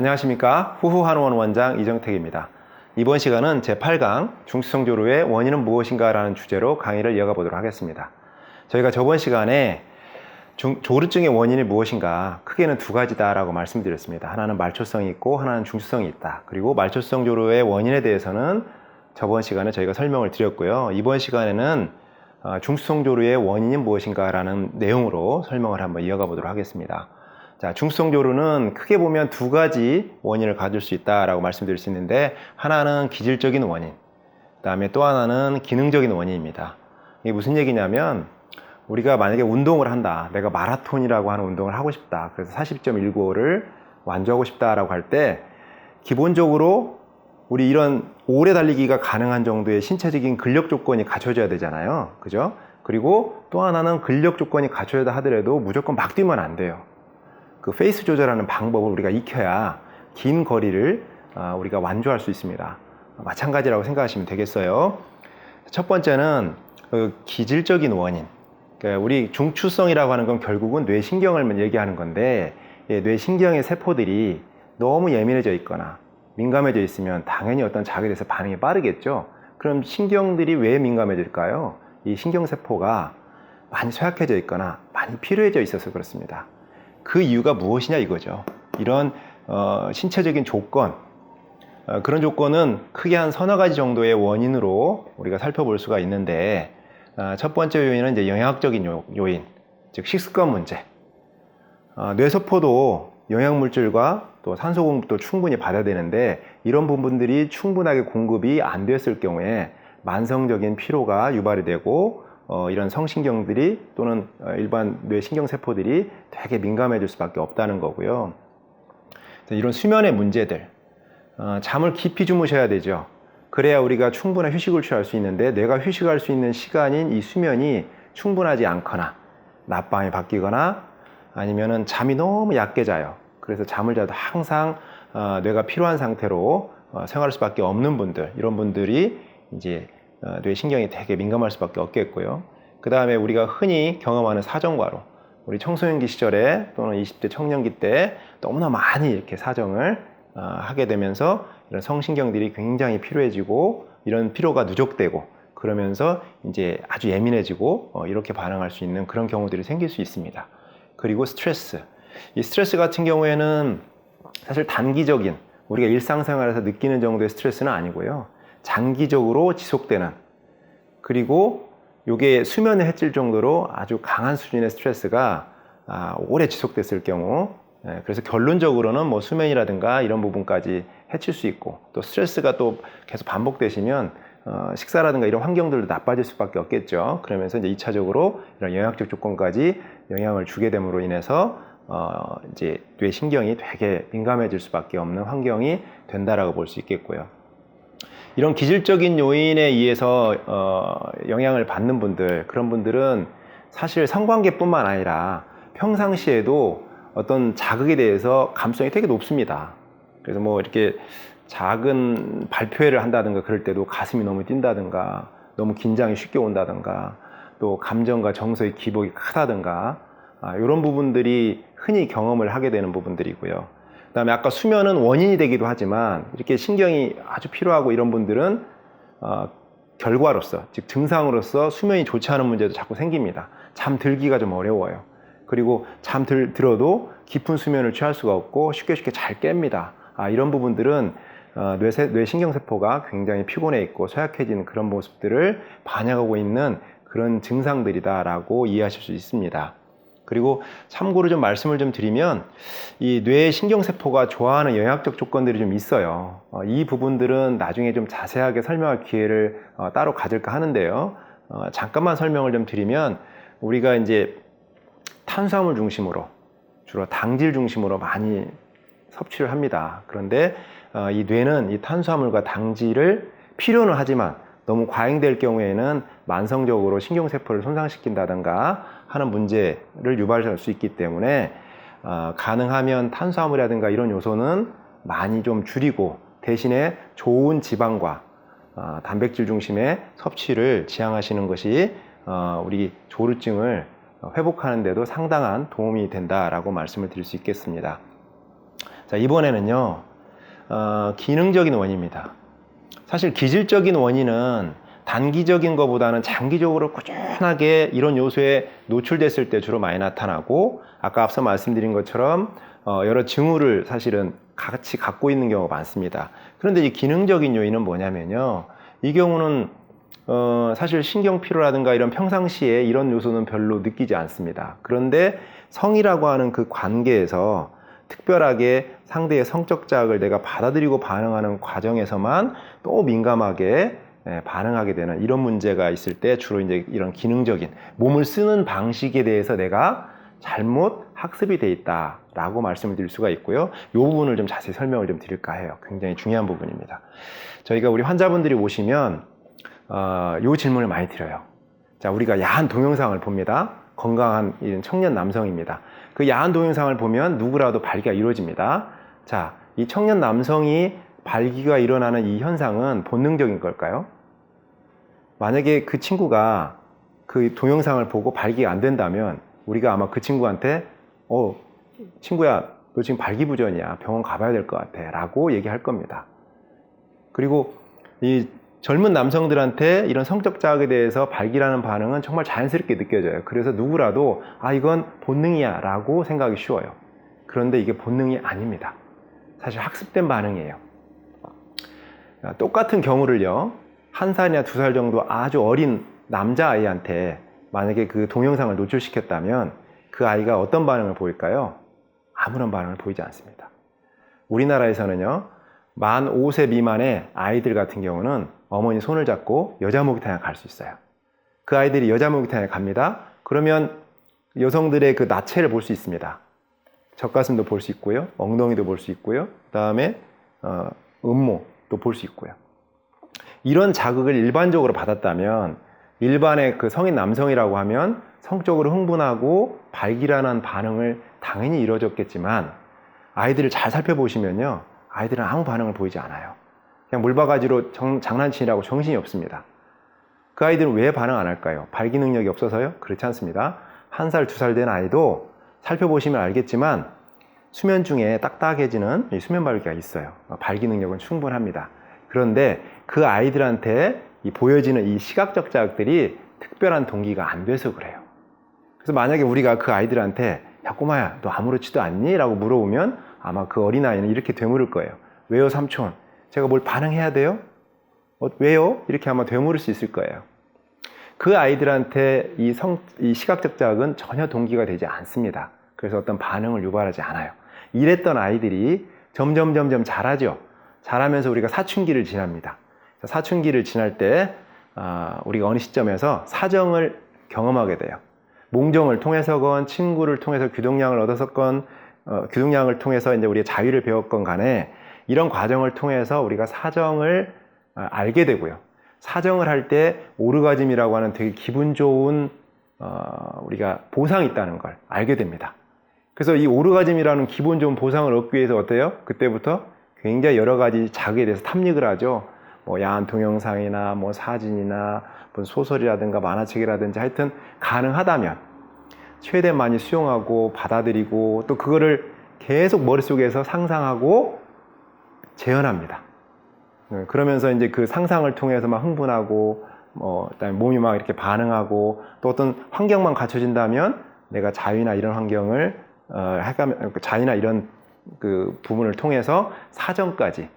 안녕하십니까. 후후한의원 원장 이정택입니다. 이번 시간은 제8강 중추성조루의 원인은 무엇인가 라는 주제로 강의를 이어가 보도록 하겠습니다. 저희가 저번 시간에 조루증의 원인이 무엇인가 크게는 두 가지다 라고 말씀드렸습니다. 하나는 말초성이 있고 하나는 중추성이 있다. 그리고 말초성 조루의 원인에 대해서는 저번 시간에 저희가 설명을 드렸고요. 이번 시간에는 중추성 조루의 원인이 무엇인가 라는 내용으로 설명을 한번 이어가 보도록 하겠습니다. 자, 중추성 조루는 크게 보면 두 가지 원인을 가질 수 있다라고 말씀드릴 수 있는데, 하나는 기질적인 원인, 그 다음에 또 하나는 기능적인 원인입니다. 이게 무슨 얘기냐면, 우리가 만약에 운동을 한다, 내가 마라톤이라고 하는 운동을 하고 싶다, 그래서 40.195를 완주하고 싶다라고 할 때, 기본적으로 우리 이런 오래 달리기가 가능한 정도의 신체적인 근력 조건이 갖춰져야 되잖아요, 그죠? 그리고 또 하나는 근력 조건이 갖춰져야 하더라도 무조건 막 뛰면 안 돼요. 그 페이스 조절하는 방법을 우리가 익혀야 긴 거리를 우리가 완주할 수 있습니다. 마찬가지라고 생각하시면 되겠어요. 첫 번째는 기질적인 원인. 그러니까 우리 중추성이라고 하는 건 결국은 뇌신경을 얘기하는 건데, 뇌신경의 세포들이 너무 예민해져 있거나 민감해져 있으면 당연히 어떤 자극에 대해서 반응이 빠르겠죠. 그럼 신경들이 왜 민감해질까요? 이 신경세포가 많이 쇠약해져 있거나 많이 피로해져 있어서 그렇습니다. 그 이유가 무엇이냐 이거죠. 이런 신체적인 조건, 그런 조건은 크게 한 서너 가지 정도의 원인으로 우리가 살펴볼 수가 있는데, 첫 번째 요인은 이제 영양학적인 요인, 즉 식습관 문제. 뇌세포도 영양물질과 또 산소 공급도 충분히 받아야 되는데, 이런 부분들이 충분하게 공급이 안 됐을 경우에 만성적인 피로가 유발이 되고, 이런 성신경들이 또는 일반 뇌신경세포들이 되게 민감해질 수밖에 없다는 거고요. 이런 수면의 문제들, 잠을 깊이 주무셔야 되죠. 그래야 우리가 충분한 휴식을 취할 수 있는데, 뇌가 휴식할 수 있는 시간인 이 수면이 충분하지 않거나 낮밤이 바뀌거나 아니면은 잠이 너무 얕게 자요. 그래서 잠을 자도 항상 뇌가 피로한 상태로 생활할 수밖에 없는 분들, 이런 분들이 이제 뇌신경이 되게 민감할 수밖에 없겠고요. 그 다음에 우리가 흔히 경험하는 사정과로, 우리 청소년기 시절에 또는 20대 청년기 때 너무나 많이 이렇게 사정을 하게 되면서 이런 성신경들이 굉장히 피로해지고, 이런 피로가 누적되고, 그러면서 이제 아주 예민해지고 이렇게 반응할 수 있는 그런 경우들이 생길 수 있습니다. 그리고 스트레스. 이 스트레스 같은 경우에는 사실 단기적인 우리가 일상생활에서 느끼는 정도의 스트레스는 아니고요. 장기적으로 지속되는, 그리고 이게 수면에 해칠 정도로 아주 강한 수준의 스트레스가 오래 지속됐을 경우, 그래서 결론적으로는 뭐 수면이라든가 이런 부분까지 해칠 수 있고, 또 스트레스가 또 계속 반복되시면 식사라든가 이런 환경들도 나빠질 수밖에 없겠죠. 그러면서 이제 2차적으로 이런 영양적 조건까지 영향을 주게 됨으로 인해서 이제 뇌신경이 되게 민감해질 수밖에 없는 환경이 된다라고 볼 수 있겠고요. 이런 기질적인 요인에 의해서 영향을 받는 분들, 그런 분들은 사실 성관계뿐만 아니라 평상시에도 어떤 자극에 대해서 감수성이 되게 높습니다. 그래서 뭐 이렇게 작은 발표회를 한다든가 그럴 때도 가슴이 너무 뛴다든가, 너무 긴장이 쉽게 온다든가, 또 감정과 정서의 기복이 크다든가, 이런 부분들이 흔히 경험을 하게 되는 부분들이고요. 그 다음에 아까 수면은 원인이 되기도 하지만, 이렇게 신경이 아주 피로하고 이런 분들은 결과로서, 즉 증상으로서 수면이 좋지 않은 문제도 자꾸 생깁니다. 잠들기가 좀 어려워요. 그리고 잠들어도 깊은 수면을 취할 수가 없고 쉽게 잘 깹니다. 이런 부분들은 뇌신경세포가 굉장히 피곤해 있고 쇠약해지는 그런 모습들을 반영하고 있는 그런 증상들이다라고 이해하실 수 있습니다. 그리고 참고로 좀 말씀을 좀 드리면, 이 뇌신경세포가 좋아하는 영양적 조건들이 좀 있어요. 이 부분들은 나중에 좀 자세하게 설명할 기회를 따로 가질까 하는데요. 잠깐만 설명을 좀 드리면, 우리가 이제 탄수화물 중심으로, 주로 당질 중심으로 많이 섭취를 합니다. 그런데 이 뇌는 이 탄수화물과 당질을 필요는 하지만 너무 과잉될 경우에는 만성적으로 신경세포를 손상시킨다든가 하는 문제를 유발할 수 있기 때문에 가능하면 탄수화물이라든가 이런 요소는 많이 좀 줄이고, 대신에 좋은 지방과 단백질 중심의 섭취를 지향하시는 것이 우리 조루증을 회복하는 데도 상당한 도움이 된다라고 말씀을 드릴 수 있겠습니다. 자, 이번에는요, 기능적인 원인입니다. 사실 기질적인 원인은 단기적인 것보다는 장기적으로 꾸준하게 이런 요소에 노출됐을 때 주로 많이 나타나고, 아까 앞서 말씀드린 것처럼 여러 징후를 사실은 같이 갖고 있는 경우가 많습니다. 그런데 이 기능적인 요인은 뭐냐면요, 이 경우는 사실 신경피로라든가 이런 평상시에 이런 요소는 별로 느끼지 않습니다. 그런데 성이라고 하는 그 관계에서 특별하게 상대의 성적 자극을 내가 받아들이고 반응하는 과정에서만 또 민감하게 반응하게 되는 이런 문제가 있을 때 주로 이제 이런 기능적인 몸을 쓰는 방식에 대해서 내가 잘못 학습이 돼 있다라고 말씀을 드릴 수가 있고요. 이 부분을 좀 자세히 설명을 좀 드릴까 해요. 굉장히 중요한 부분입니다. 저희가 우리 환자분들이 오시면 이 질문을 많이 드려요. 자, 우리가 야한 동영상을 봅니다. 건강한 청년 남성입니다. 그 야한 동영상을 보면 누구라도 발기가 이루어집니다. 자, 이 청년 남성이 발기가 일어나는 이 현상은 본능적인 걸까요? 만약에 그 친구가 그 동영상을 보고 발기가 안 된다면 우리가 아마 그 친구한테 친구야, 너 지금 발기부전이야. 병원 가봐야 될 것 같아. 라고 얘기할 겁니다. 그리고 이 젊은 남성들한테 이런 성적 자극에 대해서 발기라는 반응은 정말 자연스럽게 느껴져요. 그래서 누구라도 이건 본능이야 라고 생각하기 쉬워요. 그런데 이게 본능이 아닙니다. 사실 학습된 반응이에요. 똑같은 경우를요, 1살이나 2살 정도 아주 어린 남자아이한테 만약에 그 동영상을 노출시켰다면 그 아이가 어떤 반응을 보일까요? 아무런 반응을 보이지 않습니다. 우리나라에서는요, 만 5세 미만의 아이들 같은 경우는 어머니 손을 잡고 여자 목욕탕에 갈 수 있어요. 그 아이들이 여자 목욕탕에 갑니다. 그러면 여성들의 그 나체를 볼 수 있습니다. 젖가슴도 볼 수 있고요. 엉덩이도 볼 수 있고요. 그 다음에 음모도 볼 수 있고요. 이런 자극을 일반적으로 받았다면 일반의 그 성인 남성이라고 하면 성적으로 흥분하고 발기라는 반응을 당연히 이루어졌겠지만 아이들을 잘 살펴보시면요, 아이들은 아무 반응을 보이지 않아요. 그냥 물바가지로 장난치느라고 정신이 없습니다. 그 아이들은 왜 반응 안 할까요? 발기 능력이 없어서요? 그렇지 않습니다. 1살, 2살 된 아이도 살펴보시면 알겠지만 수면 중에 딱딱해지는 수면 발기가 있어요. 발기 능력은 충분합니다. 그런데 그 아이들한테 보여지는 이 시각적 자극들이 특별한 동기가 안 돼서 그래요. 그래서 만약에 우리가 그 아이들한테 야 꼬마야 너 아무렇지도 않니? 라고 물어보면 아마 그 어린아이는 이렇게 되물을 거예요. 왜요 삼촌? 제가 뭘 반응해야 돼요? 왜요? 이렇게 아마 되물을 수 있을 거예요. 그 아이들한테 이 시각적 자극은 전혀 동기가 되지 않습니다. 그래서 어떤 반응을 유발하지 않아요. 이랬던 아이들이 점점 자라죠. 자라면서 우리가 사춘기를 지납니다. 사춘기를 지날 때 우리가 어느 시점에서 사정을 경험하게 돼요. 몽정을 통해서건 친구를 통해서 규동량을 얻어서건 규동량을 통해서 이제 우리의 자유를 배웠건 간에 이런 과정을 통해서 우리가 사정을 알게 되고요. 사정을 할 때 오르가즘이라고 하는 되게 기분 좋은 우리가 보상이 있다는 걸 알게 됩니다. 그래서 이 오르가즘이라는 기분 좋은 보상을 얻기 위해서 어때요? 그때부터 굉장히 여러 가지 자극에 대해서 탐닉을 하죠. 뭐 야한 동영상이나 뭐 사진이나 뭐 소설이라든가 만화책이라든지 하여튼 가능하다면 최대한 많이 수용하고 받아들이고 또 그거를 계속 머릿속에서 상상하고 재현합니다. 그러면서 이제 그 상상을 통해서 막 흥분하고 그다음에 몸이 막 이렇게 반응하고 또 어떤 환경만 갖춰진다면 내가 자유나 이런 환경을 자유나 이런 그 부분을 통해서 사정까지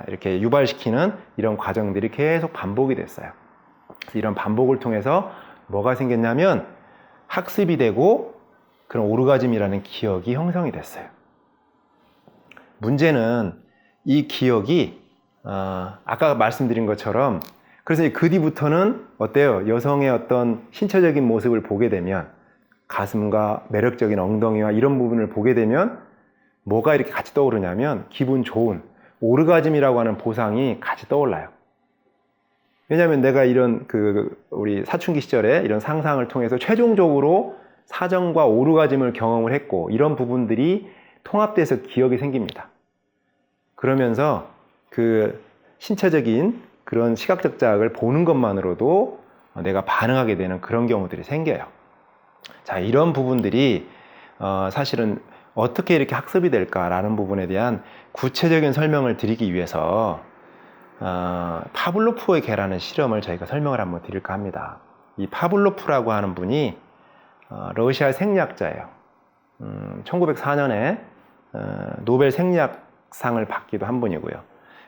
이렇게 유발시키는 이런 과정들이 계속 반복이 됐어요. 그래서 이런 반복을 통해서 뭐가 생겼냐면 학습이 되고 그런 오르가즘이라는 기억이 형성이 됐어요. 문제는 이 기억이 아까 말씀드린 것처럼 그래서 그 뒤부터는 어때요? 여성의 어떤 신체적인 모습을 보게 되면 가슴과 매력적인 엉덩이와 이런 부분을 보게 되면 뭐가 이렇게 같이 떠오르냐면 기분 좋은 오르가즘이라고 하는 보상이 같이 떠올라요. 왜냐하면 내가 이런 우리 사춘기 시절에 이런 상상을 통해서 최종적으로 사정과 오르가즘을 경험을 했고 이런 부분들이 통합돼서 기억이 생깁니다. 그러면서 그 신체적인 그런 시각적 자극을 보는 것만으로도 내가 반응하게 되는 그런 경우들이 생겨요. 자, 이런 부분들이 사실은 어떻게 이렇게 학습이 될까라는 부분에 대한 구체적인 설명을 드리기 위해서 파블로프의 개라는 실험을 저희가 설명을 한번 드릴까 합니다. 이 파블로프라고 하는 분이 러시아 생리학자예요. 1904년에 노벨 생리학상을 받기도 한 분이고요.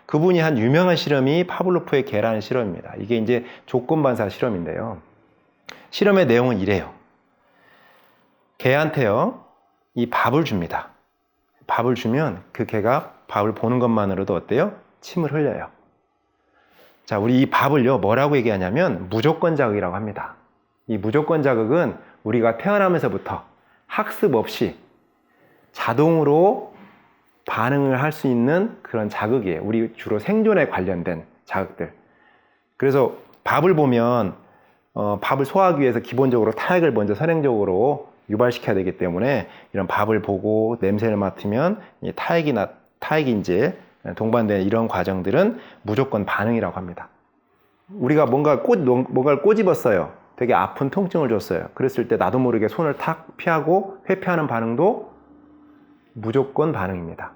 그분이 한 유명한 실험이 파블로프의 개라는 실험입니다. 이게 이제 조건반사 실험인데요. 실험의 내용은 이래요. 개한테요, 이 밥을 줍니다. 밥을 주면 그 개가 밥을 보는 것만으로도 어때요? 침을 흘려요. 자, 우리 이 밥을요, 뭐라고 얘기하냐면 무조건 자극이라고 합니다. 이 무조건 자극은 우리가 태어나면서부터 학습 없이 자동으로 반응을 할 수 있는 그런 자극이에요. 우리 주로 생존에 관련된 자극들. 그래서 밥을 보면 밥을 소화하기 위해서 기본적으로 타액을 먼저 선행적으로 유발시켜야 되기 때문에 이런 밥을 보고 냄새를 맡으면 이 타액이 이제 동반되는 이런 과정들은 무조건 반응이라고 합니다. 우리가 뭔가를 꼬집었어요. 되게 아픈 통증을 줬어요. 그랬을 때 나도 모르게 손을 탁 피하고 회피하는 반응도 무조건 반응입니다.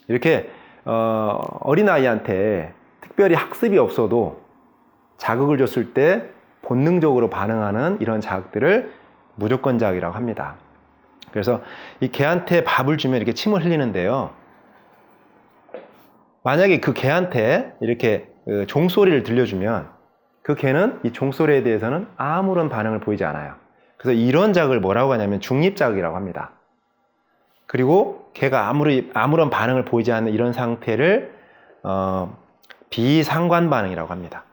이렇게 어린아이한테 특별히 학습이 없어도 자극을 줬을 때 본능적으로 반응하는 이런 자극들을 무조건 자극이라고 합니다. 그래서 이 개한테 밥을 주면 이렇게 침을 흘리는데요. 만약에 그 개한테 이렇게 종소리를 들려주면 그 개는 이 종소리에 대해서는 아무런 반응을 보이지 않아요. 그래서 이런 자극을 뭐라고 하냐면 중립자극이라고 합니다. 그리고 개가 아무런 반응을 보이지 않는 이런 상태를 비상관 반응이라고 합니다.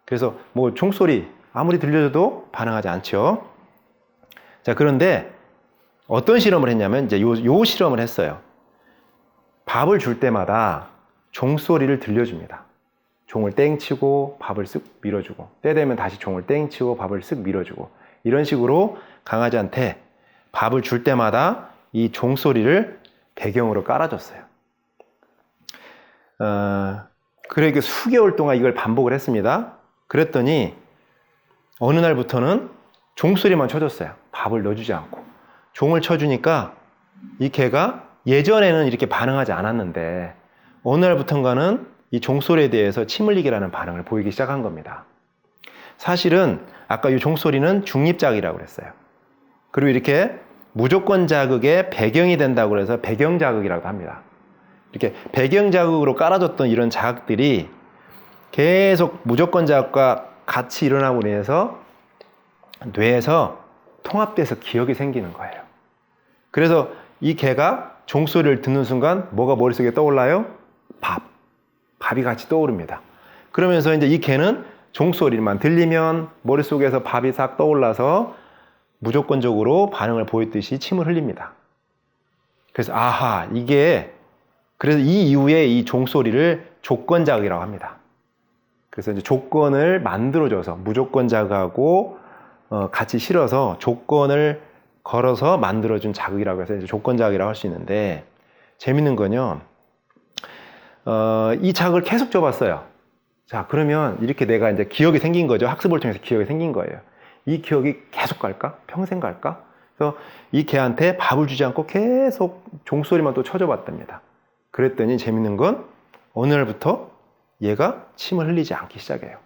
그래서 뭐 종소리 아무리 들려줘도 반응하지 않죠. 자, 그런데 어떤 실험을 했냐면 이제 요 실험을 했어요. 밥을 줄 때마다 종소리를 들려줍니다. 종을 땡치고 밥을 쓱 밀어주고, 때 되면 다시 종을 땡치고 밥을 쓱 밀어주고, 이런 식으로 강아지한테 밥을 줄 때마다 이 종소리를 배경으로 깔아줬어요. 그래 수개월 동안 이걸 반복을 했습니다. 그랬더니 어느 날부터는 종소리만 쳐줬어요. 밥을 넣어주지 않고. 종을 쳐주니까 이 개가 예전에는 이렇게 반응하지 않았는데 어느 날부턴가는 이 종소리에 대해서 침 흘리기라는 반응을 보이기 시작한 겁니다. 사실은 아까 이 종소리는 중립자극이라고 그랬어요. 그리고 이렇게 무조건 자극의 배경이 된다고 해서 배경자극이라고 합니다. 이렇게 배경자극으로 깔아줬던 이런 자극들이 계속 무조건 자극과 같이 일어나고 인해서 뇌에서 통합돼서 기억이 생기는 거예요. 그래서 이 개가 종소리를 듣는 순간 뭐가 머릿속에 떠올라요? 밥이 같이 떠오릅니다. 그러면서 이제 이 개는 종소리만 들리면 머릿속에서 밥이 싹 떠올라서 무조건적으로 반응을 보였듯이 침을 흘립니다. 그래서 그래서 이 이후에 이 종소리를 조건 자극이라고 합니다. 그래서 이제 조건을 만들어줘서 무조건 자극하고 같이 실어서 조건을 걸어서 만들어준 자극이라고 해서 이제 조건 자극이라고 할 수 있는데, 재밌는 건요, 이 자극을 계속 줘봤어요. 자, 그러면 이렇게 내가 이제 기억이 생긴 거죠. 학습을 통해서 기억이 생긴 거예요. 이 기억이 계속 갈까? 평생 갈까? 그래서 이 개한테 밥을 주지 않고 계속 종소리만 또 쳐줘봤답니다. 그랬더니 재밌는 건 어느 날부터 얘가 침을 흘리지 않기 시작해요.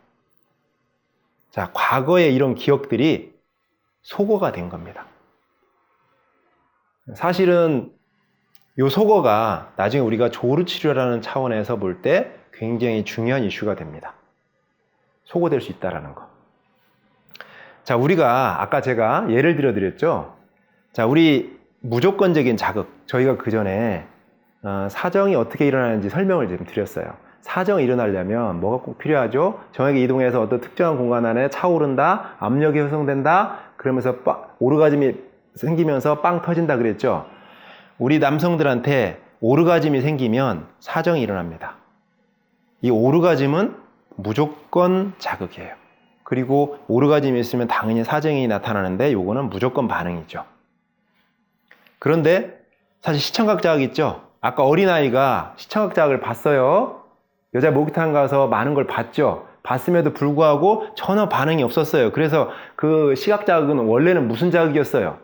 자, 과거의 이런 기억들이 속어가 된 겁니다. 사실은 이 속어가 나중에 우리가 조루치료라는 차원에서 볼 때 굉장히 중요한 이슈가 됩니다. 속어될 수 있다는 거. 자, 우리가 아까 제가 예를 들어 드렸죠. 자, 우리 무조건적인 자극, 저희가 그 전에 사정이 어떻게 일어나는지 설명을 좀 드렸어요. 사정이 일어나려면 뭐가 꼭 필요하죠? 정액이 이동해서 어떤 특정한 공간 안에 차오른다, 압력이 형성된다, 그러면서 오르가즘이 생기면서 빵 터진다 그랬죠? 우리 남성들한테 오르가즘이 생기면 사정이 일어납니다. 이 오르가즘은 무조건 자극이에요. 그리고 오르가즘이 있으면 당연히 사정이 나타나는데 요거는 무조건 반응이죠. 그런데 사실 시청각 자극 있죠? 아까 어린아이가 시청각 자극을 봤어요. 여자 목욕탕 가서 많은 걸 봤죠. 봤음에도 불구하고 전혀 반응이 없었어요. 그래서 그 시각 자극은 원래는 무슨 자극이었어요?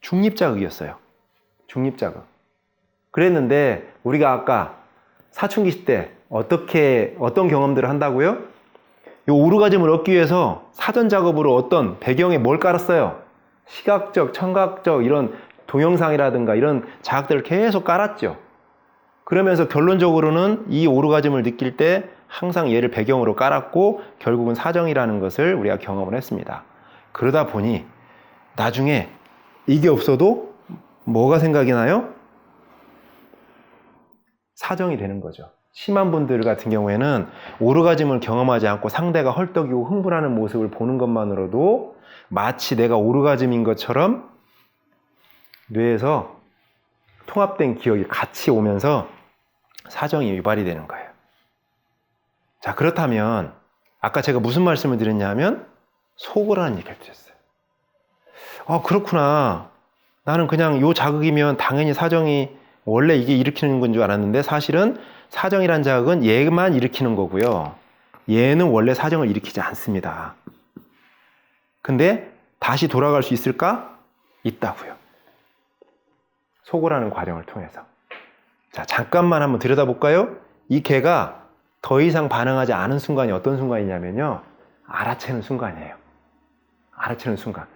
중립 자극이었어요. 중립자극. 그랬는데 우리가 아까 사춘기 때 어떤 경험들을 한다고요? 이 오르가즘을 얻기 위해서 사전 작업으로 어떤 배경에 뭘 깔았어요? 시각적, 청각적 이런 동영상이라든가 이런 자극들을 계속 깔았죠. 그러면서 결론적으로는 이 오르가즘을 느낄 때 항상 얘를 배경으로 깔았고 결국은 사정이라는 것을 우리가 경험을 했습니다. 그러다 보니 나중에 이게 없어도 뭐가 생각이 나요? 사정이 되는 거죠. 심한 분들 같은 경우에는 오르가즘을 경험하지 않고 상대가 헐떡이고 흥분하는 모습을 보는 것만으로도 마치 내가 오르가즘인 것처럼 뇌에서 통합된 기억이 같이 오면서 사정이 유발이 되는 거예요. 자, 그렇다면 아까 제가 무슨 말씀을 드렸냐면 속으라는 얘기를 드렸어요. 아, 그렇구나. 나는 그냥 요 자극이면 당연히 사정이 원래 이게 일으키는 건 줄 알았는데 사실은 사정이란 자극은 얘만 일으키는 거고요. 얘는 원래 사정을 일으키지 않습니다. 근데 다시 돌아갈 수 있을까? 있다고요. 속으라는 과정을 통해서. 자, 잠깐만 한번 들여다볼까요? 이 개가 더 이상 반응하지 않은 순간이 어떤 순간이냐면요. 알아채는 순간이에요. 알아채는 순간.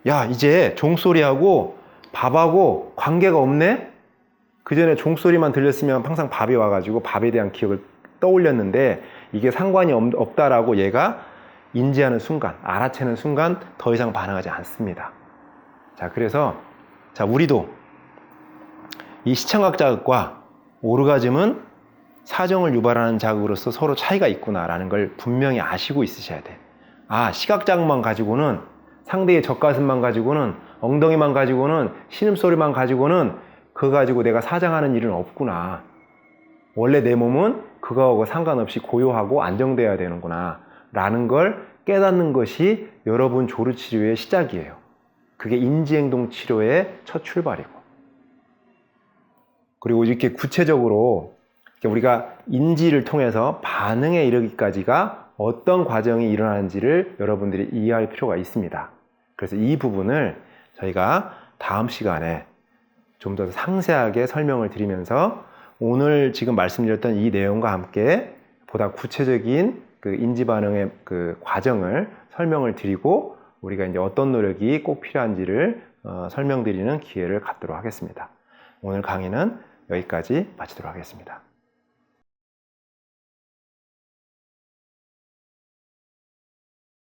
야, 이제 종소리하고 밥하고 관계가 없네? 그 전에 종소리만 들렸으면 항상 밥이 와가지고 밥에 대한 기억을 떠올렸는데 이게 상관이 없다라고 얘가 인지하는 순간, 알아채는 순간 더 이상 반응하지 않습니다. 자, 그래서 자, 우리도 이 시청각 자극과 오르가즘은 사정을 유발하는 자극으로서 서로 차이가 있구나라는 걸 분명히 아시고 있으셔야 돼. 아, 시각 자극만 가지고는 상대의 젖가슴만 가지고는 엉덩이만 가지고는 신음소리만 가지고는 그거 가지고 내가 사장하는 일은 없구나. 원래 내 몸은 그거하고 상관없이 고요하고 안정돼야 되는구나 라는 걸 깨닫는 것이 여러분 조루치료의 시작이에요. 그게 인지행동 치료의 첫 출발이고, 그리고 이렇게 구체적으로 우리가 인지를 통해서 반응에 이르기까지가 어떤 과정이 일어나는지를 여러분들이 이해할 필요가 있습니다. 그래서 이 부분을 저희가 다음 시간에 좀 더 상세하게 설명을 드리면서 오늘 지금 말씀드렸던 이 내용과 함께 보다 구체적인 그 인지 반응의 그 과정을 설명을 드리고 우리가 이제 어떤 노력이 꼭 필요한지를 설명드리는 기회를 갖도록 하겠습니다. 오늘 강의는 여기까지 마치도록 하겠습니다.